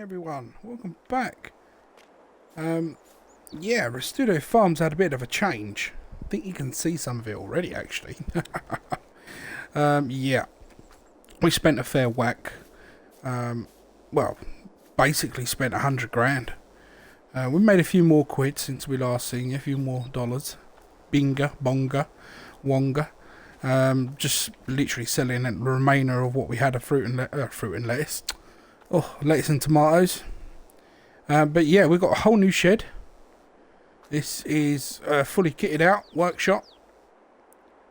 everyone, welcome back. Yeah, Restudo Farms had a bit of a change. I think you can see some of it already, actually. Yeah, we spent a fair whack. Well, basically spent 100 grand. We made a few more quid since we last seen you, a few more dollars. Binga, bonga, wonga. Just literally selling the remainder of what we had of fruit and lettuce. Oh, lettuce and tomatoes. But yeah, we've got a whole new shed. This is a fully kitted out workshop.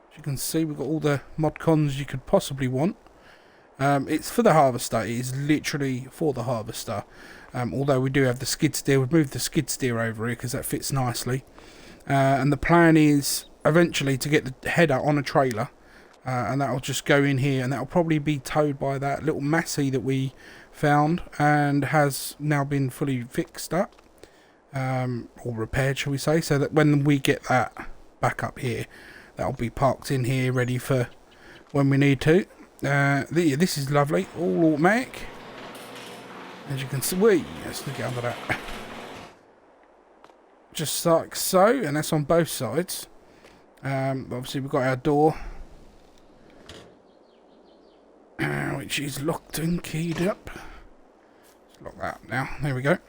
As you can see, we've got all the mod cons you could possibly want. It's for the harvester. It is literally for the harvester. Although we do have the skid steer. We've moved the skid steer over here because that fits nicely. And the plan is eventually to get the header on a trailer. And that'll just go in here, and that'll probably be towed by that little Massey that we found and has now been fully fixed up, or repaired, shall we say, so that when we get that back up here, that'll be parked in here ready for when we need to. This is lovely, all automatic, as you can see. Let's get under that, just like so, and that's on both sides. Obviously we've got our door, which is locked and keyed up. Let's lock that up now. There we go.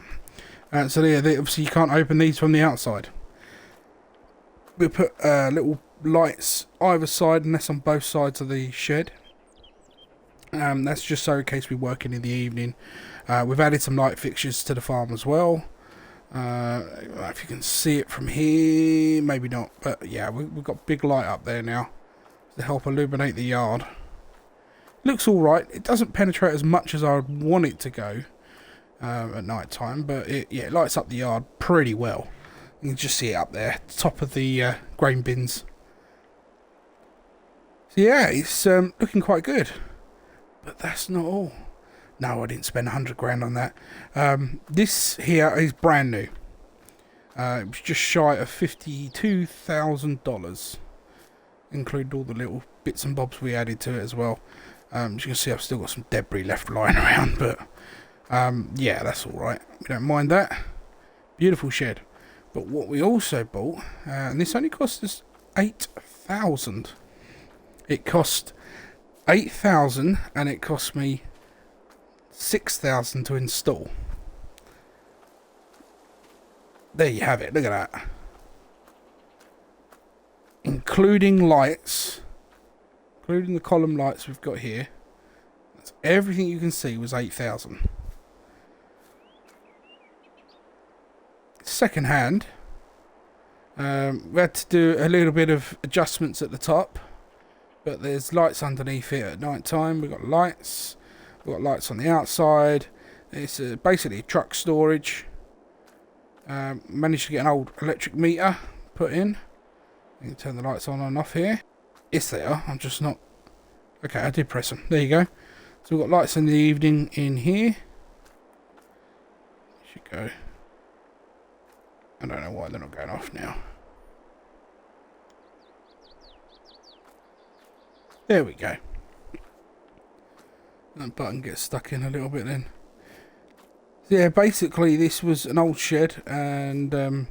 So yeah, obviously you can't open these from the outside. We put little lights either side, and that's on both sides of the shed. That's just so in case we're working in the evening. We've added some light fixtures to the farm as well. If you can see it from here, maybe not, but yeah, we've got big light up there now to help illuminate the yard. Looks alright. It doesn't penetrate as much as I would want it to go at night time, but it lights up the yard pretty well. You can just see it up there, top of the grain bins. So yeah, it's looking quite good. But that's not all. No, I didn't spend 100 grand on that. This here is brand new. It was just shy of $52,000. Included all the little bits and bobs we added to it as well. As you can see, I've still got some debris left lying around, but yeah, that's alright. We don't mind that. Beautiful shed. But what we also bought, and this only cost us $8,000. It cost $8,000, and it cost me $6,000 to install. There you have it. Look at that. Including lights. Including the column lights we've got here. That's everything you can see was $8,000. Second hand. We had to do a little bit of adjustments at the top. But there's lights underneath here at night time. We've got lights. We've got lights on the outside. It's basically truck storage. Managed to get an old electric meter put in. You can turn the lights on and off here. Yes, they are. I'm just not... Okay, I did press them. There you go. So we've got lights in the evening in here. Should go. I don't know why they're not going off now. There we go. That button gets stuck in a little bit then. So yeah, basically this was an old shed, and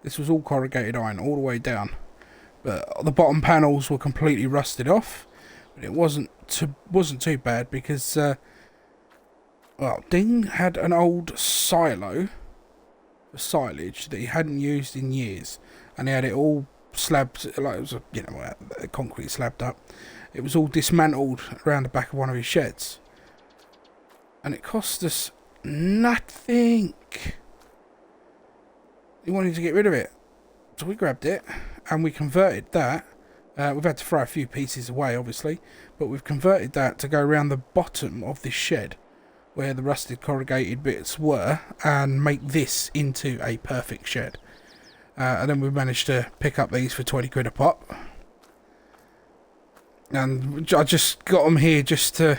this was all corrugated iron all the way down. But the bottom panels were completely rusted off. But it wasn't too bad because well, Ding had an old silo for silage that he hadn't used in years, and he had it all slabbed, like it was a, you know, a concrete slabbed up. It was all dismantled around the back of one of his sheds, and it cost us nothing. He wanted to get rid of it, so we grabbed it and we converted that. We've had to throw a few pieces away, obviously, but we've converted that to go around the bottom of this shed where the rusted corrugated bits were, and make this into a perfect shed. And then we managed to pick up these for 20 quid a pop. And I just got them here just to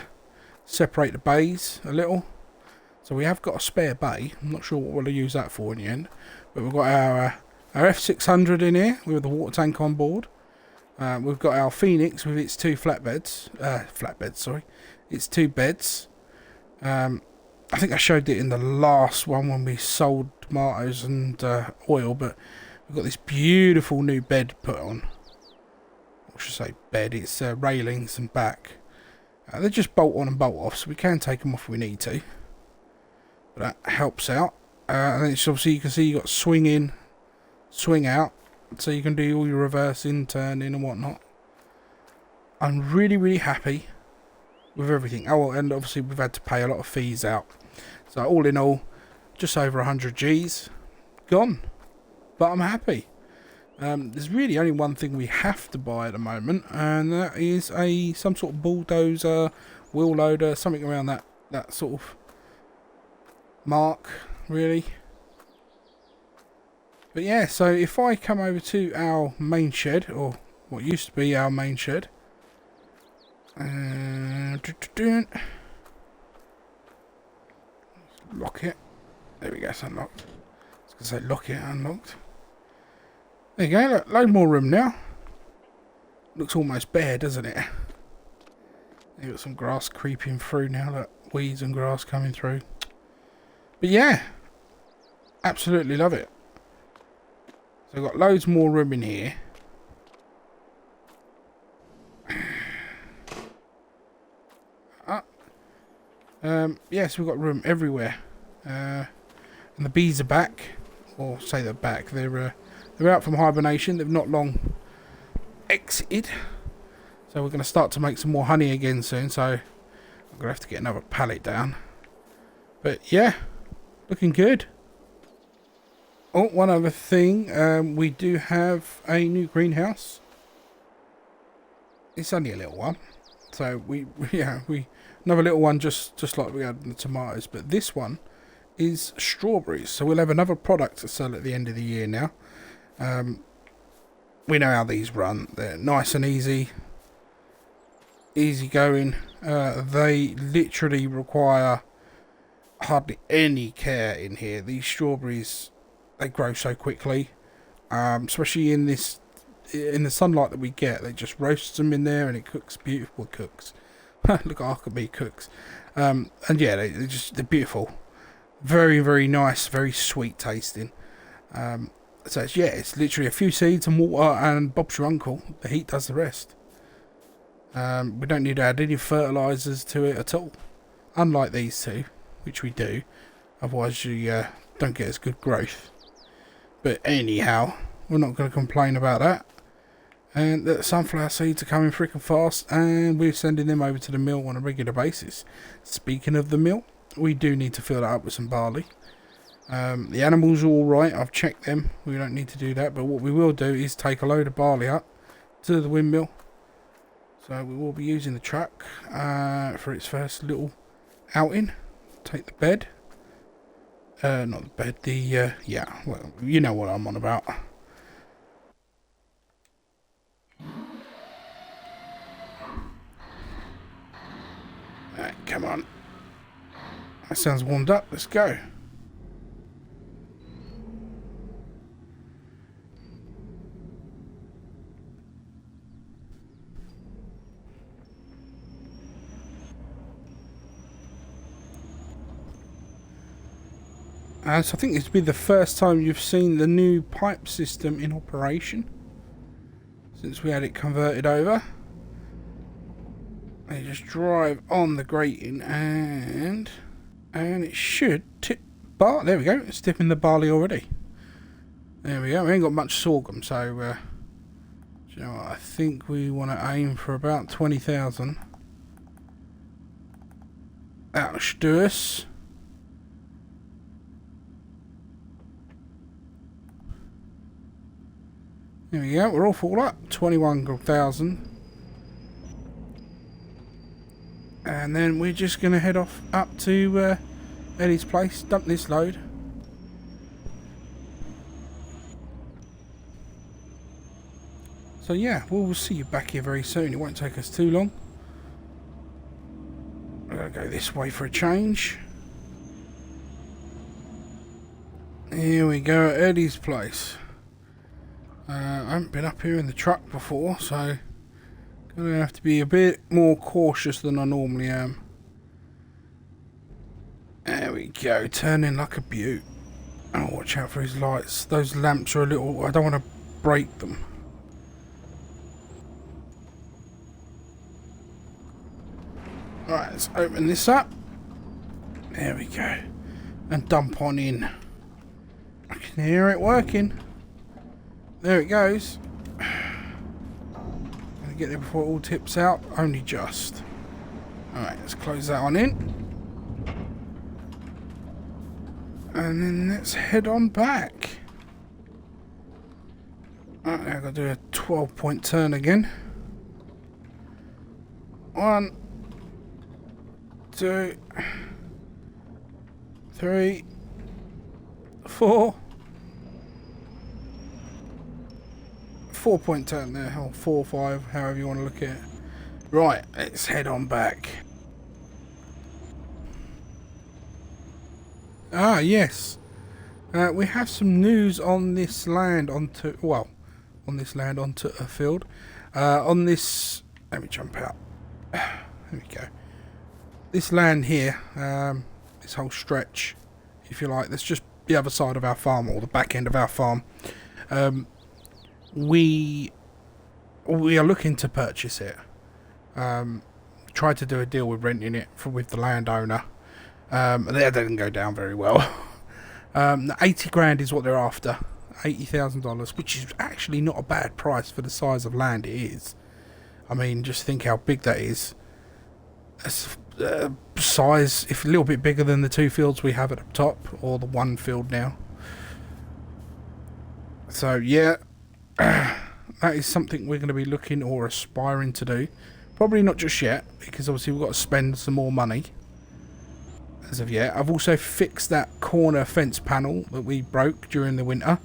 separate the bays a little. So we have got a spare bay. I'm not sure what we'll use that for in the end. But we've got our F600 in here with the water tank on board. We've got our Phoenix with its two flatbeds. Its two beds. I think I showed it in the last one when we sold tomatoes and oil, but we've got this beautiful new bed put on. I should say bed, it's railings and back. They just bolt on and bolt off, so we can take them off if we need to. But that helps out. And then it's obviously, you can see you've got swing in, swing out, so you can do all your reversing, turning and whatnot. I'm really, really happy with everything. Oh, and obviously we've had to pay a lot of fees out. So all in all, just over 100 G's gone. But I'm happy. There's really only one thing we have to buy at the moment, and that is some sort of bulldozer, wheel loader, something around that sort of mark, really. But yeah, so if I come over to our main shed, or what used to be our main shed, lock it. There we go, it's unlocked. I was going to say lock it, unlocked. There you go, look, load more room now. Looks almost bare, doesn't it? You've got some grass creeping through now, look, weeds and grass coming through. But yeah, absolutely love it. So we've got loads more room in here. Yes, we've got room everywhere. And the bees are back. Or say they're back. They're out from hibernation. They've not long exited. So we're going to start to make some more honey again soon. So I'm going to have to get another pallet down. But yeah, looking good. Oh, one other thing. We do have a new greenhouse. It's only a little one. So we another little one just like we had in the tomatoes. But this one is strawberries. So we'll have another product to sell at the end of the year now. We know how these run. They're nice and easy going. They literally require hardly any care in here. These strawberries, they grow so quickly, especially in the sunlight that we get. They just roast them in there and it cooks beautiful. It cooks. Look at Arkeby cooks. And yeah, they're beautiful. Very, very nice, very sweet tasting. So it's literally a few seeds and water, and Bob's your uncle. The heat does the rest. We don't need to add any fertilizers to it at all, unlike these two, which we do. Otherwise you don't get as good growth. But anyhow, we're not going to complain about that. And the sunflower seeds are coming freaking fast, and we're sending them over to the mill on a regular basis. Speaking of the mill, we do need to fill that up with some barley. The animals are alright, I've checked them, we don't need to do that, but what we will do is take a load of barley up to the windmill. So we will be using the truck for its first little outing. Take the bed. Not the bed, yeah, well, you know what I'm on about. Alright, come on. That sounds warmed up, let's go. So I think this will be the first time you've seen the new pipe system in operation since we had it converted over. You just drive on the grating and it should tip bar. There we go. It's tipping the barley already. There we go. We ain't got much sorghum, so you know what? I think we want to aim for about 20,000. That should do us. There we go, we're all full up, 21,000. And then we're just going to head off up to Eddie's place, dump this load. So yeah, we'll see you back here very soon, it won't take us too long. We're going to go this way for a change. Here we go at Eddie's place. I haven't been up here in the truck before, so gonna have to be a bit more cautious than I normally am. There go, turning like a beaut. Oh, watch out for his lights. Those lamps are a little... I don't want to break them. Right, let's open this up. There we go. And dump on in. I can hear it working. There it goes. Gonna get there before it all tips out. Only just. Alright, let's close that one in. And then let's head on back. Alright, I've got to do a 12-point turn again. 1, 2, 3, 4. 4-point turn there, or 4, 5, however you want to look at it. Right, let's head on back. Ah, yes. We have some news on this land onto, well, on this land onto a field. On this, let me jump out. There we go. This land here, this whole stretch, if you like, that's just the other side of our farm, or the back end of our farm. We are looking to purchase it. Tried to do a deal with renting it with the landowner. That didn't go down very well. 80 grand is what they're after. $80,000, which is actually not a bad price for the size of land it is. I mean, just think how big that is. It's, size, if a little bit bigger than the 2 fields we have at the top, or the 1 field now. So yeah, that is something we're going to be looking or aspiring to do. Probably not just yet, because obviously we've got to spend some more money as of yet. I've also fixed that corner fence panel that we broke during the winter.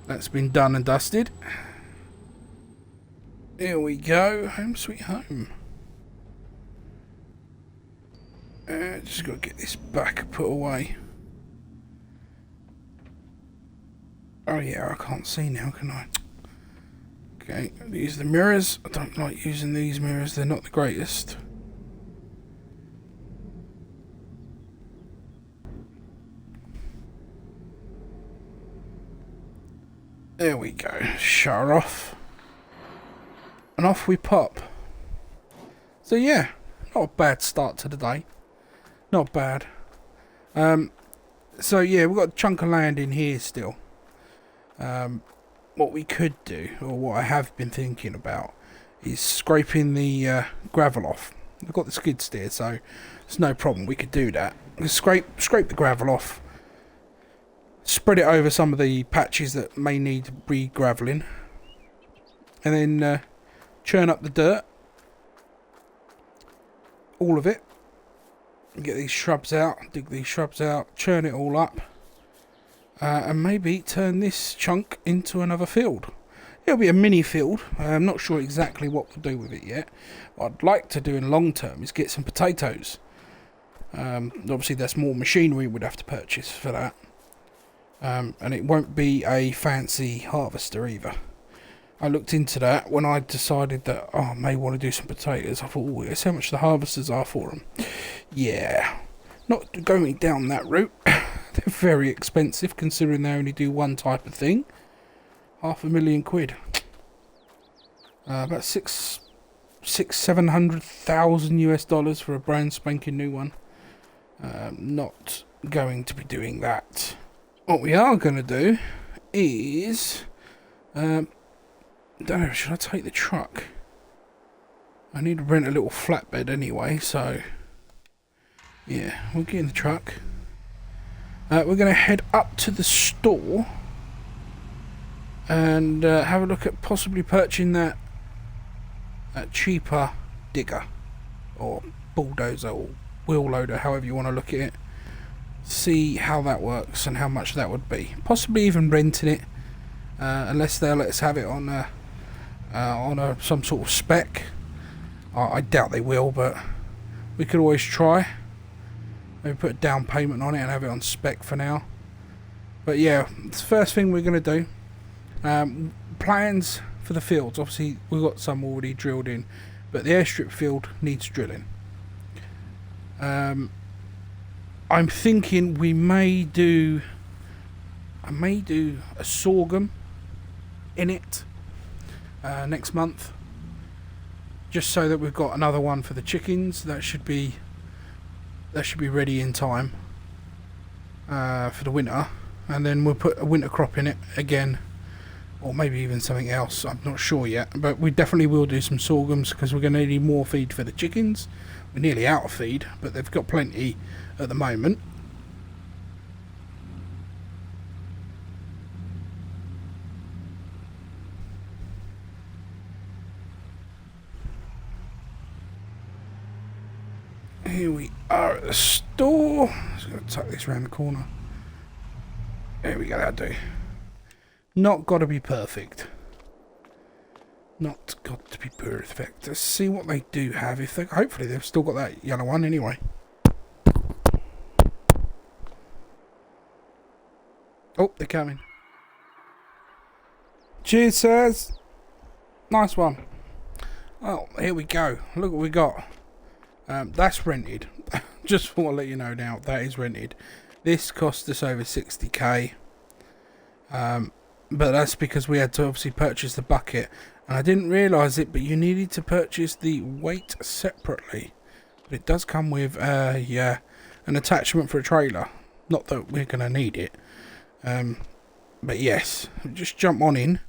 That's been done and dusted. Here we go, home sweet home. Just got to get this back put away. Oh yeah, I can't see now, can I? Okay, these are the mirrors. I don't like using these mirrors, they're not the greatest. There we go, shut her off. And off we pop. So yeah, not a bad start to the day. Not bad. So yeah, we've got a chunk of land in here still. What we could do, or what I have been thinking about, is scraping the gravel off. I've got the skid steer, so it's no problem. We could do that. Scrape the gravel off, spread it over some of the patches that may need re-graveling, and then churn up the dirt, all of it. Get these shrubs out, dig these shrubs out, churn it all up. And maybe turn this chunk into another field. It'll be a mini field. I'm not sure exactly what we'll do with it yet. What I'd like to do in long term is get some potatoes. Obviously that's more machinery we'd have to purchase for that. And it won't be a fancy harvester either. I looked into that when I decided that I may want to do some potatoes. I thought, oh, guess how much the harvesters are for them. Yeah, not going down that route. They're very expensive considering they only do one type of thing. £500,000. About $700,000 for a brand spanking new one. Not going to be doing that. What we are going to do is, don't know, should I take the truck? I need to rent a little flatbed anyway, so yeah, we'll get in the truck. We're going to head up to the store and have a look at possibly purchasing that cheaper digger or bulldozer or wheel loader, however you want to look at it. See how that works and how much that would be. Possibly even renting it, unless they'll let us have it on some sort of spec. I doubt they will, but we could always try. Maybe put a down payment on it and have it on spec for now. But yeah, it's the first thing we're going to do. Plans for the fields. Obviously, we've got some already drilled in, but the airstrip field needs drilling. I'm thinking we may do... I may do a sorghum in it next month. Just so that we've got another one for the chickens. That should be ready in time for the winter. And then we'll put a winter crop in it again. Or maybe even something else. I'm not sure yet. But we definitely will do some sorghums because we're going to need more feed for the chickens. We're nearly out of feed, but they've got plenty at the moment. Here we are at the store. Just going to tuck this around the corner. There we go, that'll do. Not got to be perfect. Not got to be perfect. Let's see what they do have. If they, hopefully they've still got that yellow one anyway. Oh, they're coming. Cheers, sirs. Nice one. Oh, here we go. Look what we got. That's rented. Just want to let you know now, that is rented. This cost us over 60k. But that's because we had to obviously purchase the bucket. And I didn't realise it, but you needed to purchase the weight separately. But it does come with an attachment for a trailer. Not that we're going to need it. But yes, just jump on in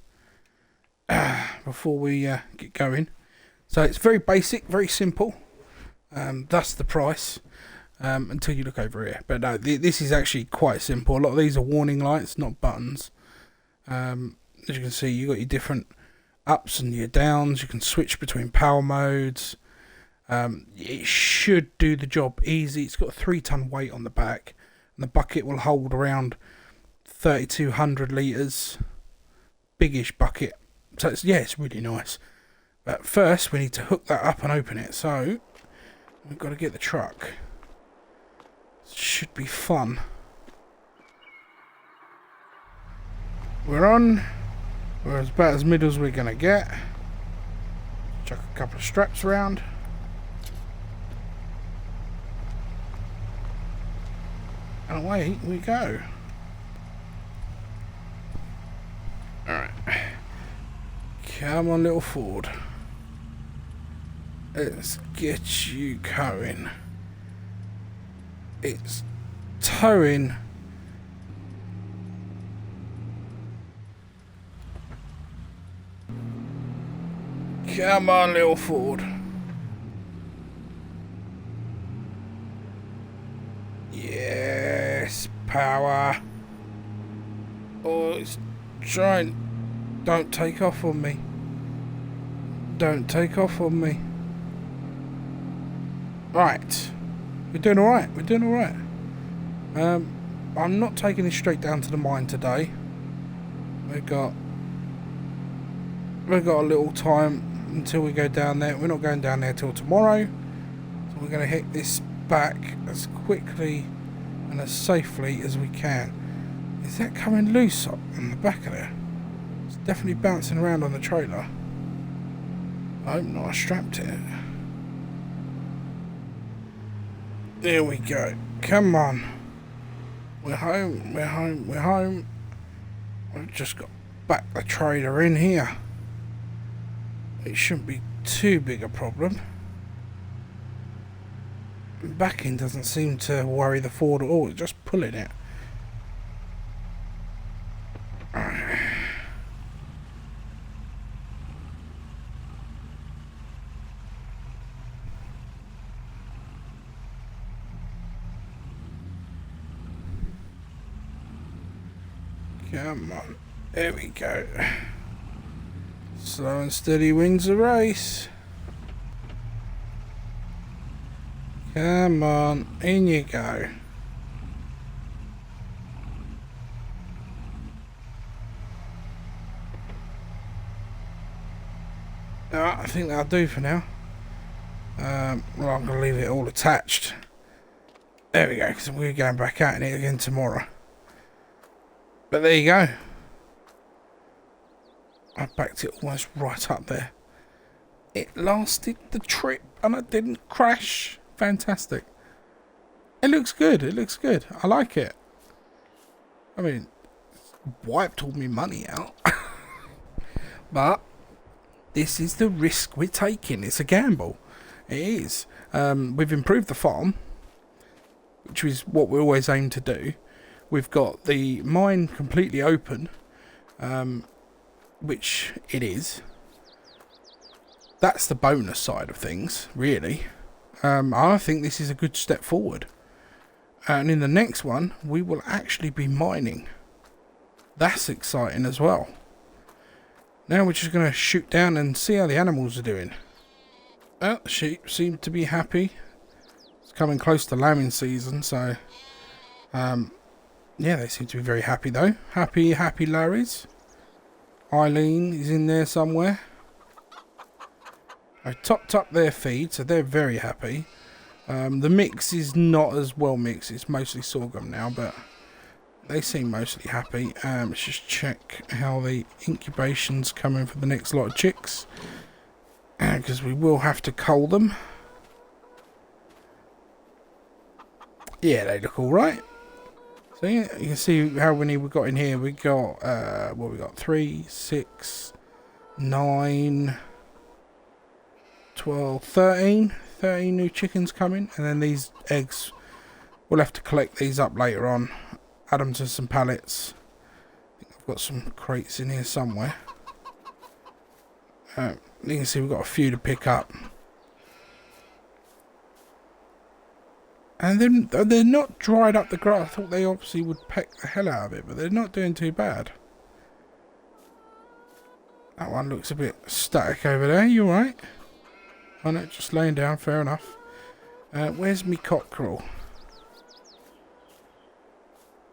before we get going. So it's very basic, very simple. That's the price until you look over here. But no, this is actually quite simple. A lot of these are warning lights, not buttons. As you can see, you've got your different ups and your downs. You can switch between power modes. It should do the job easy. It's got a 3-ton weight on the back, and the bucket will hold around 3,200 litres. Biggish bucket. So it's really nice. But first we need to hook that up and open it. So we've got to get the truck. Should be fun. We're on. We're about as middle as we're going to get. Chuck a couple of straps around. And away we go. Alright. Come on, little Ford. Let's get you going. It's towing. Come on, little Ford. Yes, power. Oh, it's trying. Don't take off on me. Don't take off on me. Right. We're doing alright. We're doing alright. I'm not taking this straight down to the mine today. We've got a little time until we go down there. We're not going down there till tomorrow. So we're going to hit this back as quickly and as safely as we can. Is that coming loose up on the back of there? It's definitely bouncing around on the trailer. I hope not. I strapped it. There we go. Come on. We're home. We're home. We're home. I've just got to back the trailer in here. It shouldn't be too big a problem. Backing doesn't seem to worry the Ford at all. It's just pulling it. Come on. There we go. Slow and steady wins the race. Come on. In you go. I think that'll do for now. Well, I'm going to leave it all attached. There we go, because we're going back out in it again tomorrow. But there you go. I backed it almost right up there. It lasted the trip and I didn't crash. Fantastic. It looks good. It looks good. I like it. I mean, wiped all my money out. But this is the risk we're taking. It's a gamble. It is. We've improved the farm, which is what we always aim to do. We've got the mine completely open, which it is. That's the bonus side of things, really. I think this is a good step forward. And in the next one, we will actually be mining. That's exciting as well. Now we're just going to shoot down and see how the animals are doing. Well, the sheep seem to be happy. It's coming close to lambing season, so... yeah, they seem to be very happy though. Happy Larrys. Eileen is in there somewhere. I topped up their feed, so they're very happy. The mix is not as well mixed. It's mostly sorghum now, but they seem mostly happy. Let's just check how the incubation's coming for the next lot of chicks, because we will have to cull them. Yeah, they look all right. So yeah, you can see how many we got in here. We got what we got: 3, 6, 9, 12, 13 new chickens coming, and then these eggs, we'll have to collect these up later on, add them to some pallets. I think I've got some crates in here somewhere. You can see we've got a few to pick up, and then they're not dried up the grass. I thought they obviously would peck the hell out of it, but they're not doing too bad. That one looks a bit static over there. You alright? Oh no, just laying down, fair enough. Where's me cockerel?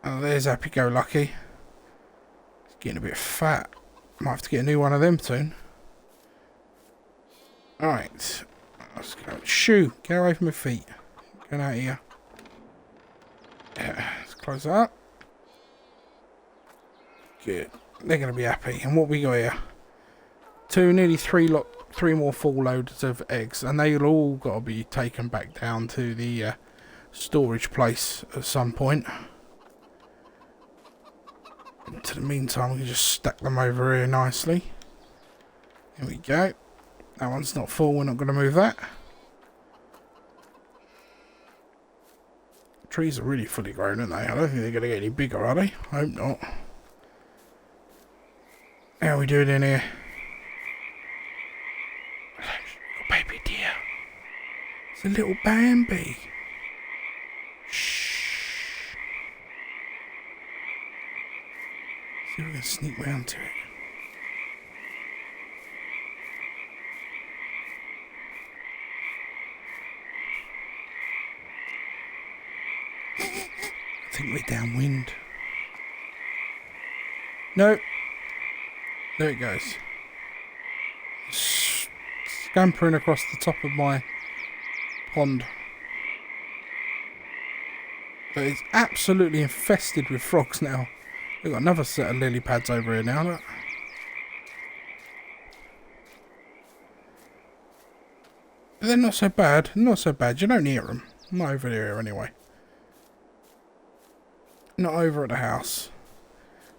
Oh, there's Happy-Go-Lucky. It's getting a bit fat. Might have to get a new one of them soon. Alright. Let's go. Shoo! Get away from my feet. Get out of here. Yeah, let's close that up. Good. They're going to be happy. And what we got here? Nearly three more full loads of eggs, and they'll all got to be taken back down to the storage place at some point. To the meantime, we can just stack them over here nicely. Here we go. That one's not full, we're not going to move that. Trees are really fully grown, aren't they? I don't think they're going to get any bigger, are they? I hope not. How are we doing in here? Baby dear. It's a little Bambi. Shh. See if we can sneak round to it. I think we're downwind. No. There it goes. Scampering across the top of my pond. But it's absolutely infested with frogs now. We've got another set of lily pads over here now. Look. But they're not so bad. Not so bad. You don't hear them. Not over here anyway. Not over at the house.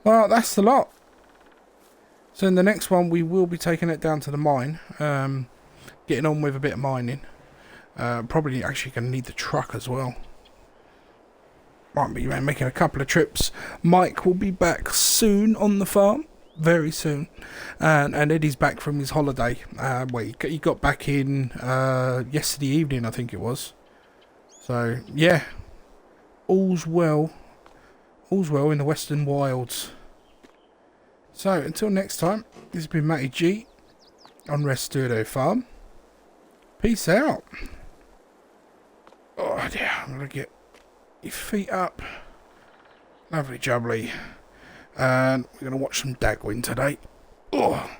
Well, that's the lot. So in the next one, we will be taking it down to the mine. Getting on with a bit of mining. Probably actually going to need the truck as well. Might be making a couple of trips. Mike will be back soon on the farm. Very soon. And Eddie's back from his holiday. He got back in yesterday evening, I think it was. So, yeah. All's well. All's well in the Western Wilds. So, until next time, this has been Matty G on Rest Studio Farm. Peace out. Oh dear, I'm going to get your feet up. Lovely jubbly. And we're going to watch some Dagwin today. Oh.